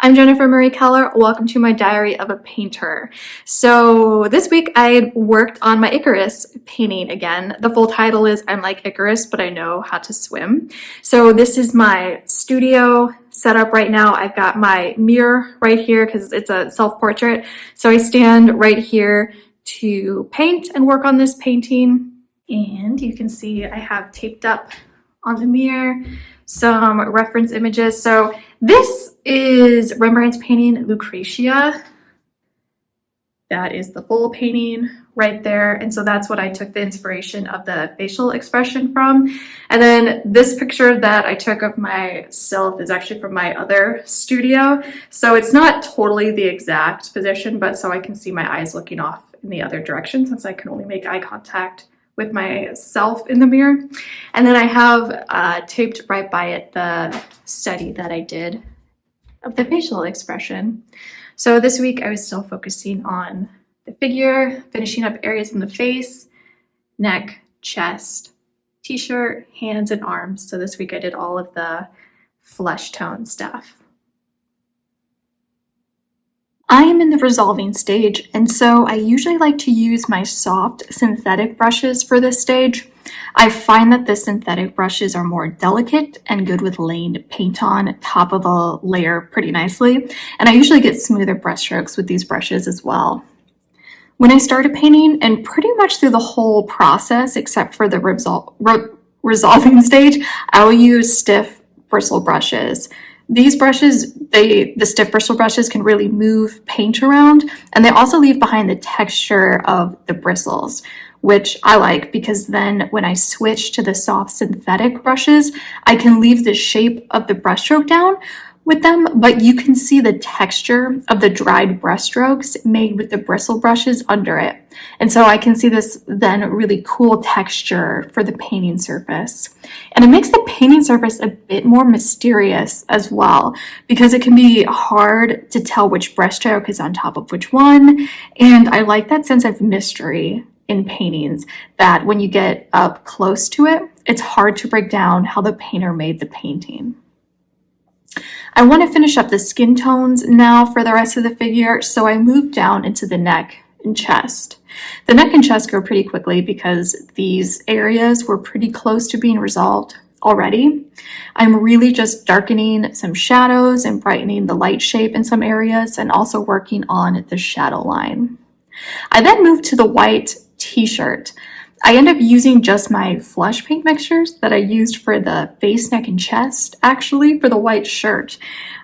I'm Jennifer Marie Keller. Welcome to my diary of a painter. So this week I worked on my Icarus painting again. The full title is I'm like Icarus, but I know how to swim. So this is my studio setup right now. I've got my mirror right here because it's a self-portrait. So I stand right here to paint and work on this painting. And you can see I have taped up on the mirror some reference images. So this is Rembrandt's painting Lucretia. That is the full painting right there. And so that's what I took the inspiration of the facial expression from. And then this picture that I took of myself is actually from my other studio. So it's not totally the exact position, but so I can see my eyes looking off in the other direction since I can only make eye contact with myself in the mirror. And then I have taped right by it the study that I did of the facial expression. So this week I was still focusing on the figure, finishing up areas in the face, neck, chest, t-shirt, hands, and arms. So this week I did all of the flesh tone stuff. I am in the resolving stage, and so I usually like to use my soft synthetic brushes for this stage. I find that the synthetic brushes are more delicate and good with laying paint on top of a layer pretty nicely, and I usually get smoother brush strokes with these brushes as well. When I started painting, and pretty much through the whole process except for the resolving stage, I will use stiff bristle brushes. These brushes, the stiff bristle brushes can really move paint around, and they also leave behind the texture of the bristles, which I like because then when I switch to the soft synthetic brushes, I can leave the shape of the brushstroke down with them, but you can see the texture of the dried brushstrokes made with the bristle brushes under it. And so I can see this then really cool texture for the painting surface. And it makes the painting surface a bit more mysterious as well, because it can be hard to tell which brushstroke is on top of which one. And I like that sense of mystery in paintings, that when you get up close to it, it's hard to break down how the painter made the painting. I want to finish up the skin tones now for the rest of the figure, so I moved down into the neck and chest. The neck and chest go pretty quickly because these areas were pretty close to being resolved already. I'm really just darkening some shadows and brightening the light shape in some areas and also working on the shadow line. I then moved to the white t-shirt. I end up using just my flush paint mixtures that I used for the face, neck, and chest, actually, for the white shirt.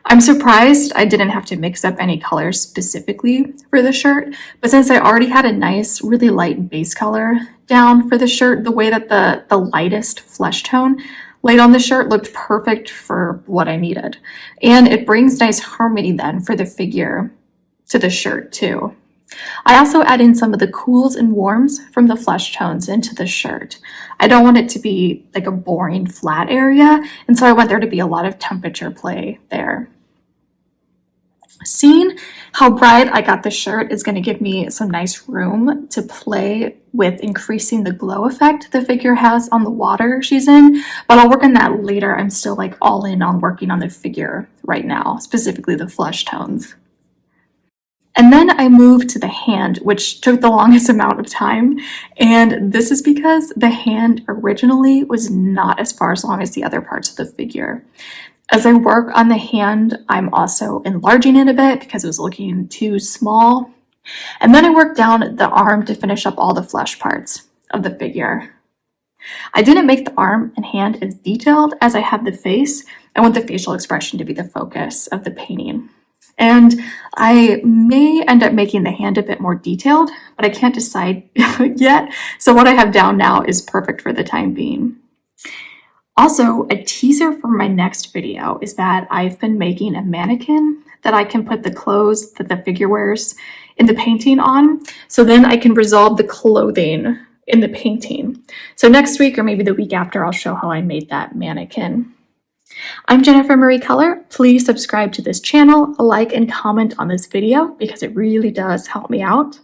I'm surprised I didn't have to mix up any colors specifically for the shirt, but since I already had a nice, really light base color down for the shirt, the way that the lightest flesh tone laid on the shirt looked perfect for what I needed. And it brings nice harmony then for the figure to the shirt too. I also add in some of the cools and warms from the flesh tones into the shirt. I don't want it to be like a boring flat area, and so I want there to be a lot of temperature play there. Seeing how bright I got the shirt is going to give me some nice room to play with increasing the glow effect the figure has on the water she's in, but I'll work on that later. I'm still like all in on working on the figure right now, specifically the flesh tones. And then I moved to the hand, which took the longest amount of time. And this is because the hand originally was not as far as long as the other parts of the figure. As I work on the hand, I'm also enlarging it a bit because it was looking too small. And then I worked down the arm to finish up all the flesh parts of the figure. I didn't make the arm and hand as detailed as I have the face. I want the facial expression to be the focus of the painting. And I may end up making the hand a bit more detailed, but I can't decide yet. So what I have down now is perfect for the time being. Also, a teaser for my next video is that I've been making a mannequin that I can put the clothes that the figure wears in the painting on. So then I can resolve the clothing in the painting. So next week, or maybe the week after, I'll show how I made that mannequin. I'm Jennifer Marie Keller. Please subscribe to this channel, like and comment on this video because it really does help me out.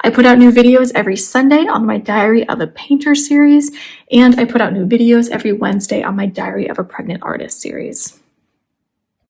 I put out new videos every Sunday on my Diary of a Painter series, and I put out new videos every Wednesday on my Diary of a Pregnant Artist series.